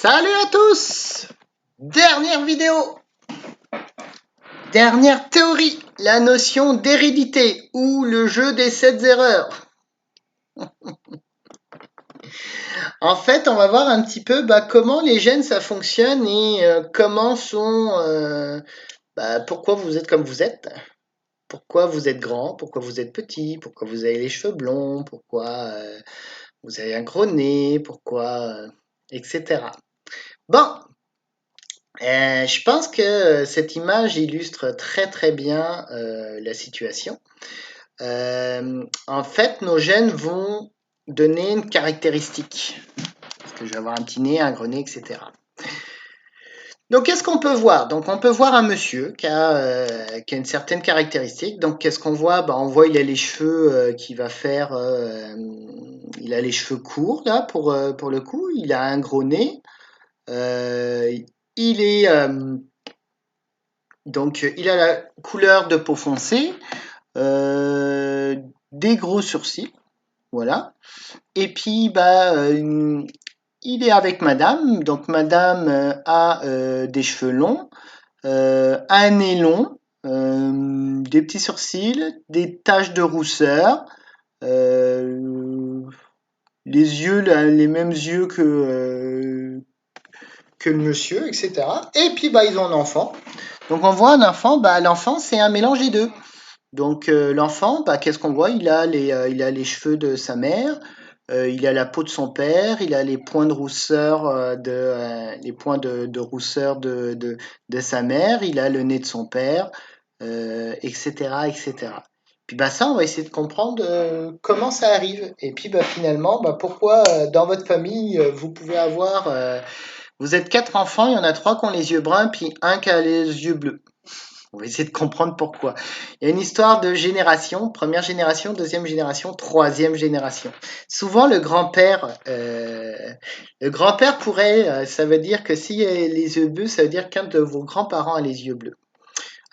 Salut à tous! Dernière vidéo, dernière théorie, la notion d'hérédité ou le jeu des 7 erreurs. En fait, on va voir un petit peu comment les gènes ça fonctionne et comment sont, pourquoi vous êtes comme vous êtes, pourquoi vous êtes grand, pourquoi vous êtes petit, pourquoi vous avez les cheveux blonds, pourquoi vous avez un gros nez, pourquoi, etc. Bon, je pense que cette image illustre très très bien la situation. En fait, nos gènes vont donner une caractéristique. Parce que je vais avoir un petit nez, un gros nez, etc. Donc, qu'est-ce qu'on peut voir? Donc, on peut voir un monsieur qui a une certaine caractéristique. Donc, qu'est-ce qu'on voit? On voit il a les cheveux qui va faire. Il a les cheveux courts là pour le coup. Il a un gros nez. Euh, il est Donc, il a la couleur de peau foncée, euh, des gros sourcils, voilà. Et puis, il est avec madame. Donc, madame a des cheveux longs, un nez long, des petits sourcils, des taches de rousseur, euh, les yeux, les mêmes yeux que le monsieur, etc. Et puis, ils ont un enfant. Donc, on voit un enfant, l'enfant, c'est un mélange des deux. Donc l'enfant, qu'est-ce qu'on voit? Il a les cheveux de sa mère, il a la peau de son père, il a les points de rousseur de sa mère, il a le nez de son père, etc., etc. Puis ça, on va essayer de comprendre comment ça arrive. Et puis finalement, pourquoi dans votre famille, vous pouvez avoir, vous êtes 4 enfants, il y en a 3 qui ont les yeux bruns, puis un qui a les yeux bleus. On va essayer de comprendre pourquoi. Il y a une histoire de génération, première génération, deuxième génération, troisième génération. Souvent, le grand-père pourrait, ça veut dire que s'il y a les yeux bleus, ça veut dire qu'un de vos grands-parents a les yeux bleus.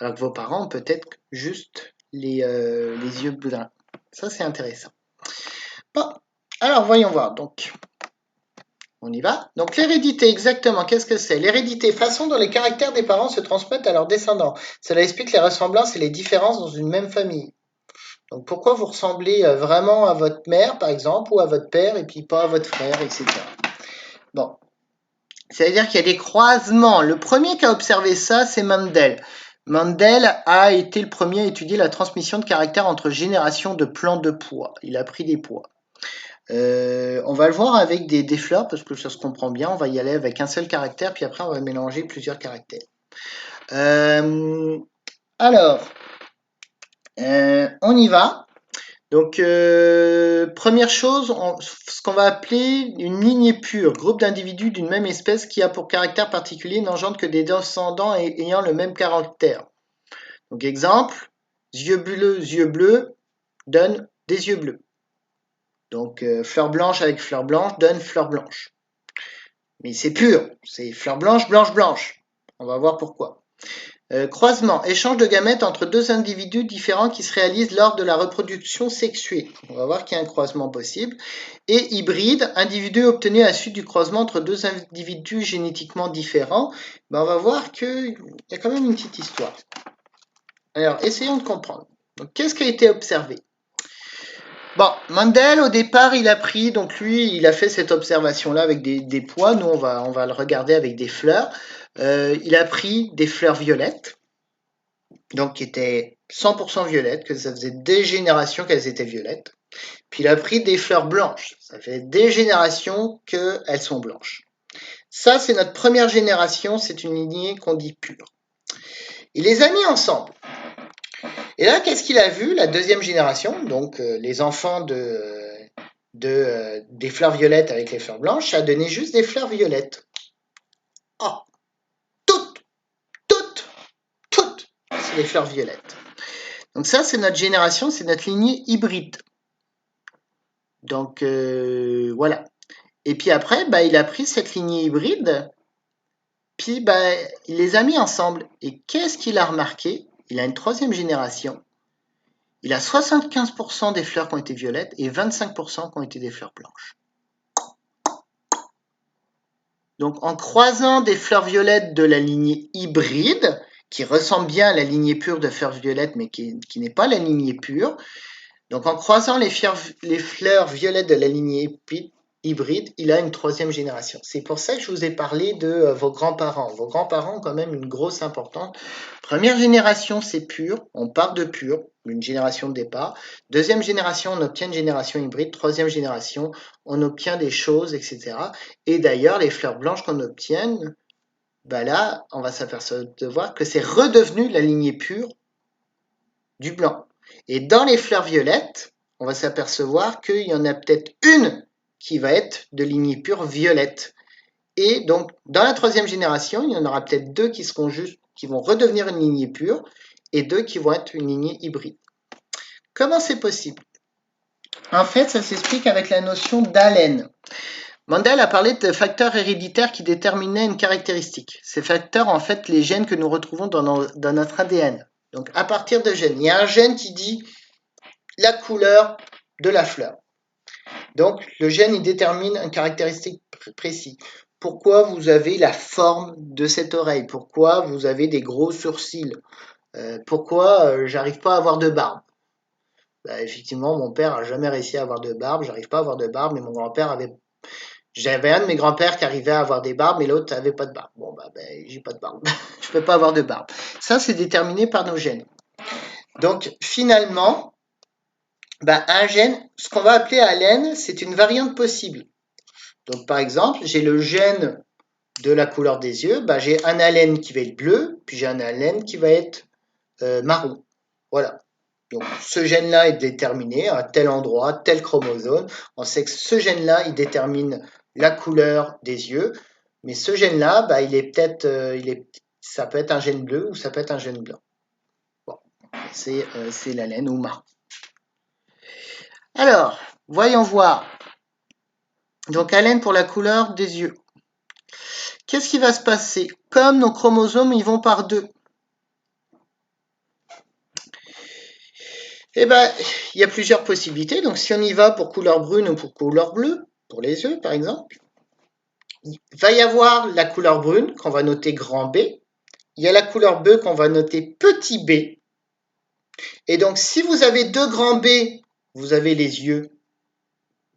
Alors que vos parents ont peut-être juste les yeux bruns. Ça, c'est intéressant. Bon, alors voyons voir. Donc, on y va. Donc l'hérédité, exactement, qu'est-ce que c'est? L'hérédité, façon dont les caractères des parents se transmettent à leurs descendants. Cela explique les ressemblances et les différences dans une même famille. Donc pourquoi vous ressemblez vraiment à votre mère, par exemple, ou à votre père, et puis pas à votre frère, etc. Bon, c'est-à-dire qu'il y a des croisements. Le premier qui a observé ça, c'est Mendel. Mendel a été le premier à étudier la transmission de caractères entre générations de plants de pois. Il a pris des pois. On va le voir avec des fleurs parce que ça se comprend bien. On va y aller avec un seul caractère, puis après on va mélanger plusieurs caractères. Alors, on y va. Donc, première chose, ce qu'on va appeler une lignée pure, groupe d'individus d'une même espèce qui a pour caractère particulier n'engendre que des descendants ayant le même caractère. Donc, exemple, yeux bleus donnent des yeux bleus. Donc, fleur blanche avec fleur blanche donne fleur blanche. Mais c'est pur, c'est fleur blanche, blanche, blanche. On va voir pourquoi. Croisement, échange de gamètes entre deux individus différents qui se réalisent lors de la reproduction sexuée. On va voir qu'il y a un croisement possible. Et hybride, individu obtenu à la suite du croisement entre deux individus génétiquement différents. On va voir qu'il y a quand même une petite histoire. Alors, essayons de comprendre. Donc, qu'est-ce qui a été observé? Bon, Mendel, au départ, il a pris, donc lui, il a fait cette observation-là avec des pois. Nous, on va le regarder avec des fleurs. Il a pris des fleurs violettes, donc qui étaient 100% violettes, que ça faisait des générations qu'elles étaient violettes. Puis il a pris des fleurs blanches, ça fait des générations qu'elles sont blanches. Ça, c'est notre première génération, c'est une lignée qu'on dit pure. Il les a mis ensemble. Et là, qu'est-ce qu'il a vu? La deuxième génération, donc les enfants des fleurs violettes avec les fleurs blanches, ça a donné juste des fleurs violettes. Oh, toutes, c'est des fleurs violettes. Donc ça, c'est notre génération, c'est notre lignée hybride. Donc voilà. Et puis après, il a pris cette lignée hybride, puis il les a mis ensemble. Et qu'est-ce qu'il a remarqué? Il a une troisième génération. Il a 75% des fleurs qui ont été violettes et 25% qui ont été des fleurs blanches. Donc en croisant des fleurs violettes de la lignée hybride, qui ressemble bien à la lignée pure de fleurs violettes, mais qui n'est pas la lignée pure, donc en croisant les fleurs violettes de la lignée hybride, il a une troisième génération. C'est pour ça que je vous ai parlé de vos grands-parents. Vos grands-parents ont quand même une grosse importance. Première génération, c'est pur, on part de pur, une génération de départ. Deuxième génération, on obtient une génération hybride. Troisième génération, on obtient des choses, etc. Et d'ailleurs, les fleurs blanches qu'on obtient, bah là, on va s'apercevoir que c'est redevenu la lignée pure du blanc. Et dans les fleurs violettes, on va s'apercevoir qu'il y en a peut-être une qui va être de lignée pure violette. Et donc, dans la troisième génération, il y en aura peut-être deux qui seront juste, qui vont redevenir une lignée pure et deux qui vont être une lignée hybride. Comment c'est possible? En fait, ça s'explique avec la notion d'haleine. Mendel a parlé de facteurs héréditaires qui déterminaient une caractéristique. Ces facteurs, en fait, les gènes que nous retrouvons dans notre ADN. Donc, à partir de gènes, il y a un gène qui dit la couleur de la fleur. Donc, le gène, il détermine une caractéristique précise. Pourquoi vous avez la forme de cette oreille? Pourquoi vous avez des gros sourcils? Pourquoi j'arrive pas à avoir de barbe? Bah, effectivement, mon père a jamais réussi à avoir de barbe. J'arrive pas à avoir de barbe, mais mon grand-père avait. J'avais un de mes grands-pères qui arrivait à avoir des barbes, mais l'autre avait pas de barbe. Bon, bah, j'ai pas de barbe. Je peux pas avoir de barbe. Ça, c'est déterminé par nos gènes. Donc, finalement, bah, un gène, ce qu'on va appeler haleine, c'est une variante possible. Donc, par exemple, j'ai le gène de la couleur des yeux, bah, j'ai un haleine qui va être bleu, puis j'ai un haleine qui va être marron. Voilà. Donc, ce gène-là est déterminé à tel endroit, tel chromosome. On sait que ce gène-là, il détermine la couleur des yeux, mais ce gène-là, bah, il est peut-être, ça peut être un gène bleu ou ça peut être un gène blanc. Bon, c'est l'haleine ou marron. Alors, voyons voir. Donc, haleine pour la couleur des yeux. Qu'est-ce qui va se passer? Comme nos chromosomes, ils vont par deux. Eh ben, il y a plusieurs possibilités. Donc, si on y va pour couleur brune ou pour couleur bleue, pour les yeux, par exemple, il va y avoir la couleur brune qu'on va noter grand B. Il y a la couleur bleue qu'on va noter petit b. Et donc, si vous avez deux grands B, vous avez les yeux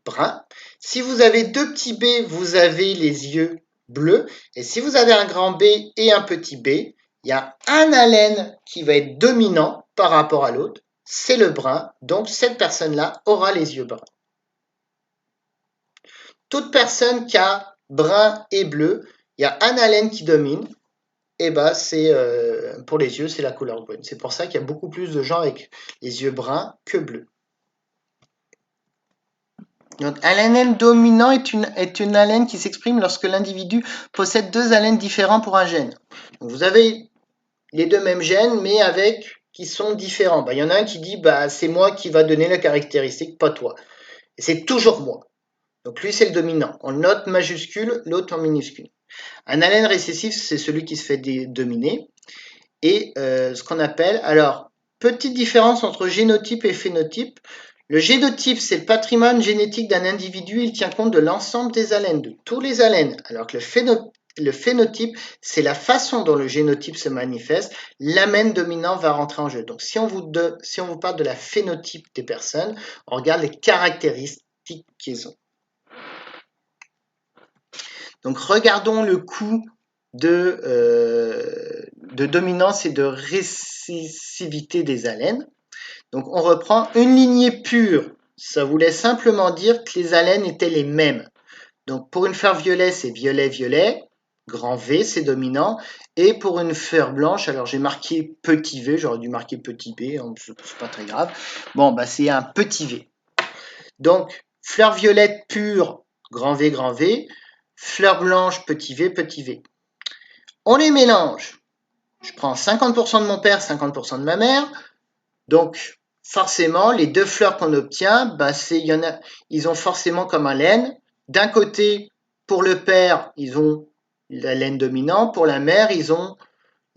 bruns. Si vous avez deux petits b, vous avez les yeux bleus. Et si vous avez un grand B et un petit b, il y a un haleine qui va être dominant par rapport à l'autre. C'est le brun. Donc, cette personne-là aura les yeux bruns. Toute personne qui a brun et bleu, il y a un haleine qui domine. Et bah c'est pour les yeux, c'est la couleur brune. C'est pour ça qu'il y a beaucoup plus de gens avec les yeux bruns que bleus. Donc, un haleine dominant est une haleine qui s'exprime lorsque l'individu possède deux haleines différents pour un gène. Donc, vous avez les deux mêmes gènes, mais avec qui sont différents. Bah, y en a un qui dit bah c'est moi qui va donner la caractéristique, pas toi. Et c'est toujours moi. Donc lui c'est le dominant. On note majuscule, l'autre en minuscule. Un haleine récessif, c'est celui qui se fait dominer. Et ce qu'on appelle, alors, petite différence entre génotype et phénotype. Le génotype, c'est le patrimoine génétique d'un individu, il tient compte de l'ensemble des haleines, de tous les haleines, alors que le phénotype, c'est la façon dont le génotype se manifeste. L'amène dominant va rentrer en jeu. Donc, si on vous parle de la phénotype des personnes, on regarde les caractéristiques qu'ils ont. Donc, regardons le coût de dominance et de récessivité des haleines. Donc, on reprend une lignée pure. Ça voulait simplement dire que les haleines étaient les mêmes. Donc, pour une fleur violet, c'est violet-violet. Grand V, c'est dominant. Et pour une fleur blanche, alors j'ai marqué petit V, j'aurais dû marquer petit B, hein, c'est pas très grave. Bon, bah c'est un petit V. Donc, fleur violette pure, grand V. Fleur blanche, petit V. On les mélange. Je prends 50% de mon père, 50% de ma mère. Donc, forcément, les deux fleurs qu'on obtient, bah, ils ont forcément comme haleine. D'un côté, pour le père, ils ont la laine dominante. Pour la mère, ils ont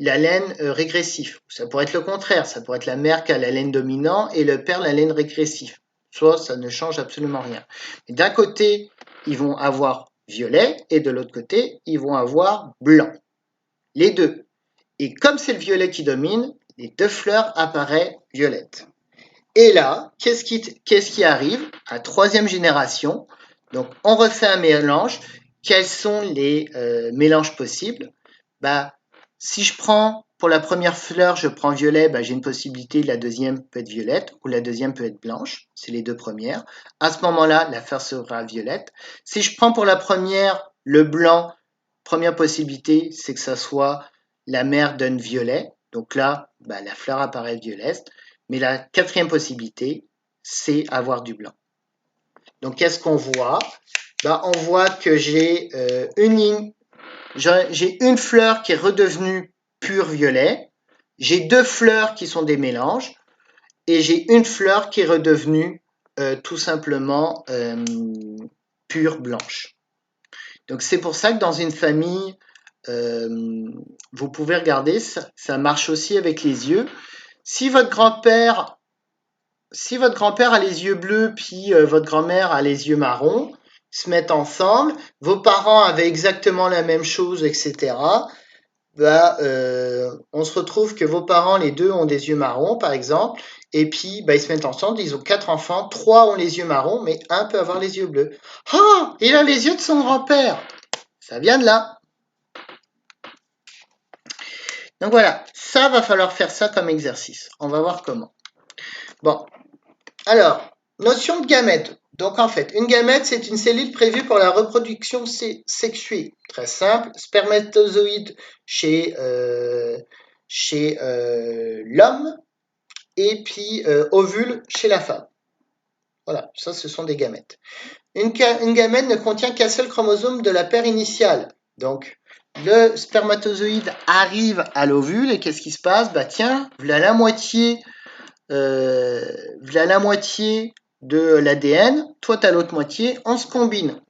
la laine régressive. Ça pourrait être le contraire. Ça pourrait être la mère qui a la laine dominante et le père la laine régressive. Soit ça ne change absolument rien. D'un côté, ils vont avoir violet, et de l'autre côté, ils vont avoir blanc. Les deux. Et comme c'est le violet qui domine, les deux fleurs apparaissent violettes. Et là, qu'est-ce qui arrive à troisième génération? Donc, on refait un mélange. Quels sont les mélanges possibles? Bah, si je prends pour la première fleur, je prends violet, bah, j'ai une possibilité, la deuxième peut être violette ou la deuxième peut être blanche. C'est les deux premières. À ce moment-là, la fleur sera violette. Si je prends pour la première le blanc, première possibilité, c'est que ça soit la mère donne violet. Donc là, bah, la fleur apparaît violette. Mais la quatrième possibilité, c'est avoir du blanc. Donc qu'est-ce qu'on voit? Bah, on voit que j'ai une fleur qui est redevenue pur violet, j'ai deux fleurs qui sont des mélanges, et j'ai une fleur qui est redevenue tout simplement pure blanche. Donc c'est pour ça que dans une famille, vous pouvez regarder, ça marche aussi avec les yeux. Si votre grand-père a les yeux bleus, puis votre grand-mère a les yeux marrons, ils se mettent ensemble, vos parents avaient exactement la même chose, etc. Bah, on se retrouve que vos parents, les deux, ont des yeux marrons, par exemple, et puis bah, ils se mettent ensemble, ils ont 4 enfants, 3 ont les yeux marrons, mais un peut avoir les yeux bleus. Ah, il a les yeux de son grand-père. Ça vient de là. Donc voilà, ça va falloir faire ça comme exercice. On va voir comment. Bon, alors, notion de gamète. Donc en fait, une gamète, c'est une cellule prévue pour la reproduction sexuée. Très simple, spermatozoïde chez l'homme et puis ovule chez la femme. Voilà, ça ce sont des gamètes. Une gamète ne contient qu'un seul chromosome de la paire initiale. Donc le spermatozoïde arrive à l'ovule et qu'est-ce qui se passe? Bah tiens, voilà la moitié de l'ADN, toi tu as l'autre moitié, on se combine.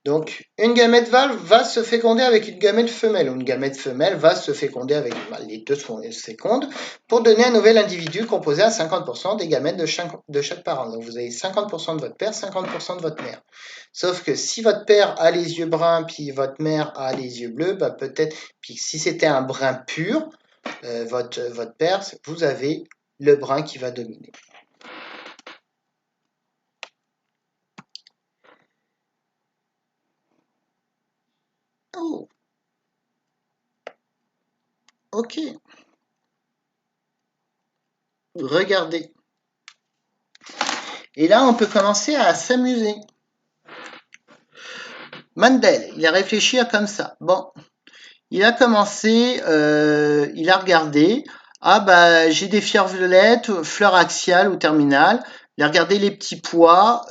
Donc une gamète mâle va se féconder avec une gamète femelle, ou une gamète femelle va se féconder avec une mâle. Les deux se fécondent pour donner un nouvel individu composé à 50% des gamètes de chaque parent. Donc vous avez 50% de votre père, 50% de votre mère. Sauf que si votre père a les yeux bruns, puis votre mère a les yeux bleus, bah peut-être, puis si c'était un brun pur, votre père, vous avez le brun qui va dominer. Oh, ok. Regardez. Et là, on peut commencer à s'amuser. Mandel, il a réfléchi à comme ça. Bon, il a commencé, il a regardé. Ah bah j'ai des fleurs violettes, fleurs axiales ou terminales. Il a regardé les petits pois,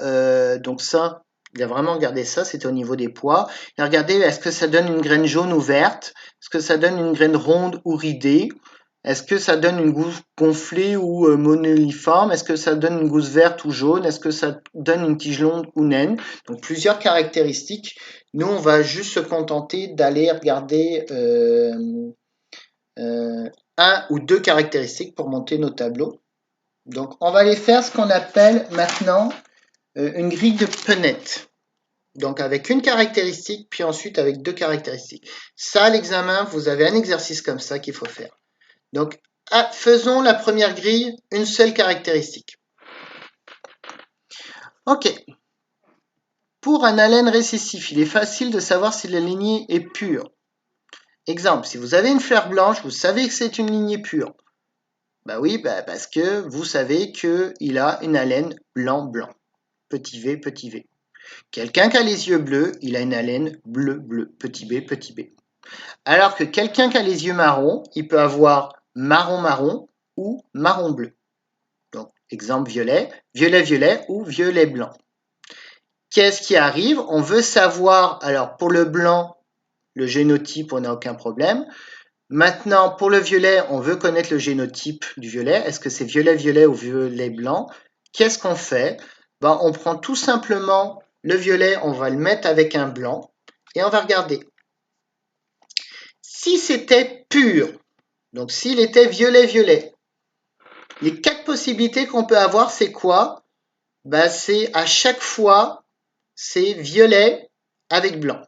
donc ça, il a vraiment regardé ça, c'était au niveau des pois. Il a regardé est-ce que ça donne une graine jaune ou verte, est-ce que ça donne une graine ronde ou ridée, est-ce que ça donne une gousse gonflée ou monoliforme, est-ce que ça donne une gousse verte ou jaune, est-ce que ça donne une tige longue ou naine. Donc plusieurs caractéristiques. Nous, on va juste se contenter d'aller regarder un ou deux caractéristiques pour monter nos tableaux. Donc, on va aller faire ce qu'on appelle maintenant une grille de Punnett. Donc, avec une caractéristique, puis ensuite avec deux caractéristiques. Ça, à l'examen, vous avez un exercice comme ça qu'il faut faire. Donc, faisons la première grille, une seule caractéristique. Ok. Pour un ALN récessif, il est facile de savoir si la lignée est pure. Exemple, si vous avez une fleur blanche, vous savez que c'est une lignée pure. Bah oui, parce que vous savez qu'il a une haleine blanc-blanc. Petit v, petit v. Quelqu'un qui a les yeux bleus, il a une haleine bleu-bleu. Petit b, petit b. Alors que quelqu'un qui a les yeux marrons, il peut avoir marron-marron ou marron-bleu. Donc, exemple violet, violet-violet ou violet-blanc. Qu'est-ce qui arrive? On veut savoir, alors pour le blanc, le génotype, on n'a aucun problème. Maintenant, pour le violet, on veut connaître le génotype du violet. Est-ce que c'est violet-violet ou violet-blanc? Qu'est-ce qu'on fait? On prend tout simplement le violet, on va le mettre avec un blanc et on va regarder. Si c'était pur, donc s'il était violet-violet, les 4 possibilités qu'on peut avoir, c'est quoi? C'est à chaque fois, c'est violet, avec blanc.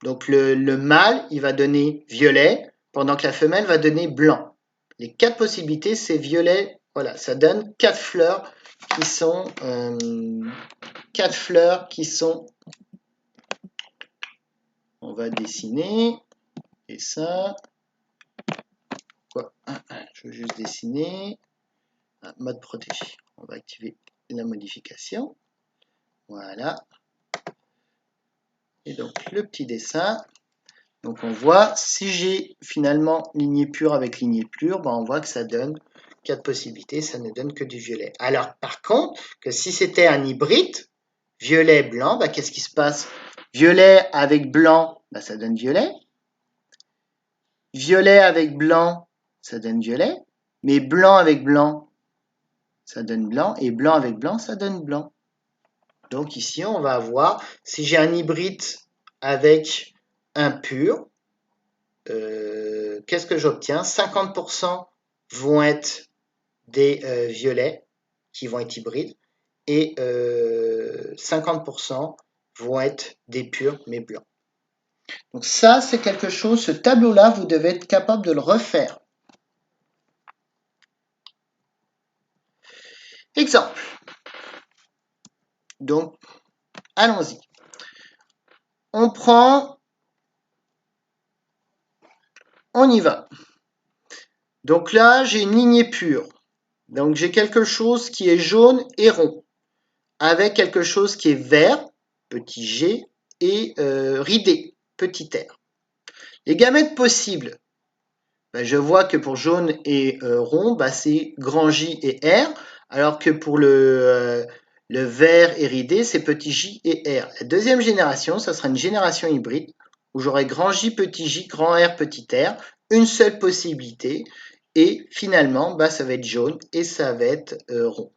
Donc le mâle, il va donner violet, pendant que la femelle va donner blanc. Les 4 possibilités, c'est violet. Voilà, ça donne 4 fleurs qui sont 4 fleurs qui sont. On va dessiner et ça. Quoi? Je veux juste dessiner. Mode protégé. On va activer la modification. Voilà. Et donc le petit dessin. Donc on voit, si j'ai finalement lignée pure avec lignée pure, ben on voit que ça donne 4 possibilités, ça ne donne que du violet. Alors par contre, que si c'était un hybride, violet-blanc, ben, qu'est-ce qui se passe? Violet avec blanc, ben, ça donne violet. Violet avec blanc, ça donne violet. Mais blanc avec blanc, ça donne blanc. Et blanc avec blanc, ça donne blanc. Donc ici, on va avoir, si j'ai un hybride avec un pur, qu'est-ce que j'obtiens? 50% vont être des violets qui vont être hybrides et 50% vont être des purs mais blancs. Donc ça, c'est quelque chose, ce tableau-là, vous devez être capable de le refaire. Exemple. Donc, allons-y. On prend, on y va. Donc là, j'ai une lignée pure. Donc j'ai quelque chose qui est jaune et rond, avec quelque chose qui est vert, petit g, et ridé, petit r. Les gamètes possibles, ben, je vois que pour jaune et rond, ben, c'est grand J et R, alors que pour le vert et ridé, c'est petit j et R. La deuxième génération, ça sera une génération hybride, où j'aurai grand J, petit j, grand R, petit r, une seule possibilité, et finalement, ben, ça va être jaune et ça va être rond.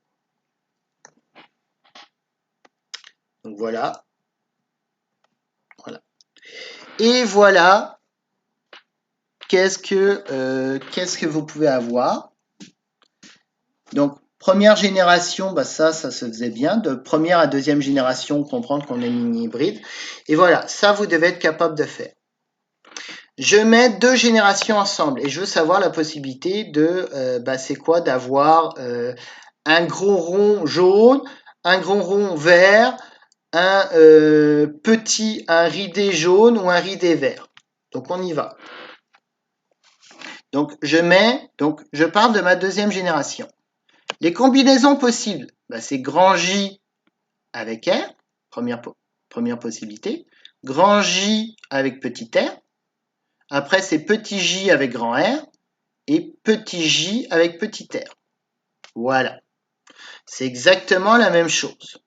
Donc voilà. Voilà. Et voilà qu'est-ce que vous pouvez avoir. Donc, première génération, bah ça se faisait bien. De première à deuxième génération, comprendre qu'on est une hybride. Et voilà, ça, vous devez être capable de faire. Je mets 2 générations ensemble et je veux savoir la possibilité de, bah, c'est quoi d'avoir un gros rond jaune, un gros rond vert, un un ridé jaune ou un ridé vert. Donc on y va. Donc je parle de ma deuxième génération. Les combinaisons possibles, bah, c'est grand J avec R, première possibilité. Grand J avec petit r. Après c'est petit j avec grand R et petit j avec petit r. Voilà. C'est exactement la même chose.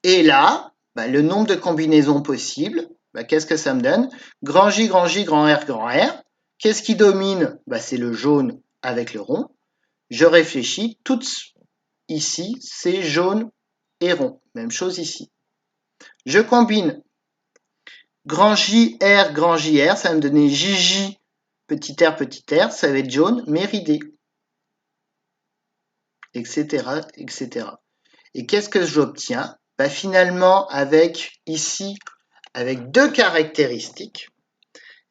Et là, bah, le nombre de combinaisons possibles, bah, qu'est-ce que ça me donne? Grand J, grand J, grand R, grand R. Qu'est-ce qui domine? Bah, c'est le jaune avec le rond. Je réfléchis, toutes ici, c'est jaune et rond. Même chose ici. Je combine grand JR, ça va me donner JJ, petit r, ça va être jaune, mais ridé. Etc. etc. Et qu'est-ce que j'obtiens? Bah, finalement, avec ici, avec 2 caractéristiques,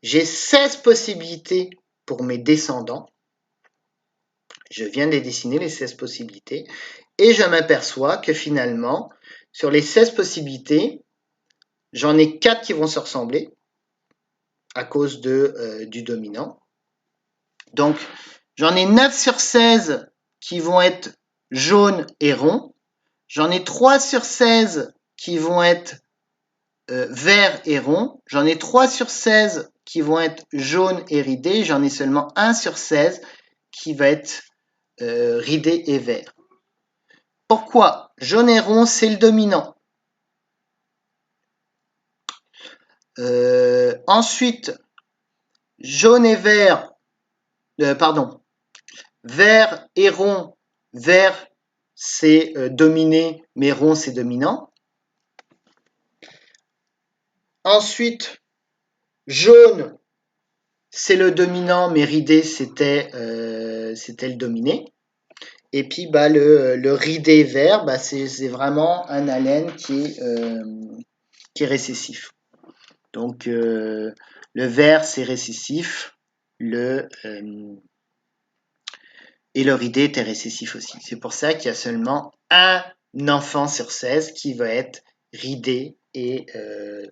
j'ai 16 possibilités pour mes descendants. Je viens de les dessiner, les 16 possibilités. Et je m'aperçois que finalement, sur les 16 possibilités, j'en ai 4 qui vont se ressembler à cause du dominant. Donc, j'en ai 9 sur 16 qui vont être jaunes et ronds. J'en ai 3 sur 16 qui vont être verts et ronds. J'en ai 3 sur 16 qui vont être jaunes et ridés. J'en ai seulement 1 sur 16 qui va être ridé et vert. Pourquoi? Jaune et rond, c'est le dominant. Ensuite, jaune et vert, vert et rond, vert c'est dominé, mais rond c'est dominant. Ensuite, jaune c'est le dominant, mais ridé c'était le dominé. Et puis bah, le ridé vert, bah, c'est vraiment un halen qui est récessif. Donc le vert c'est récessif, et l'oridé était récessif aussi. C'est pour ça qu'il y a seulement un enfant sur 16 qui va être ridé et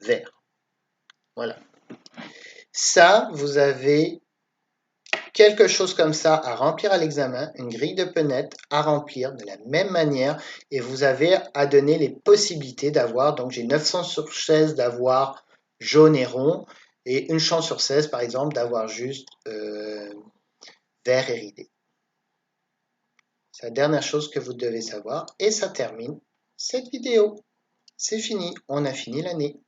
vert. Voilà. Ça, vous avez quelque chose comme ça à remplir à l'examen, une grille de Punnett à remplir de la même manière, et vous avez à donner les possibilités d'avoir, donc j'ai 900 sur 16 d'avoir jaune et rond, et une chance sur 16 par exemple d'avoir juste vert et ridé. C'est la dernière chose que vous devez savoir, et ça termine cette vidéo. C'est fini, on a fini l'année.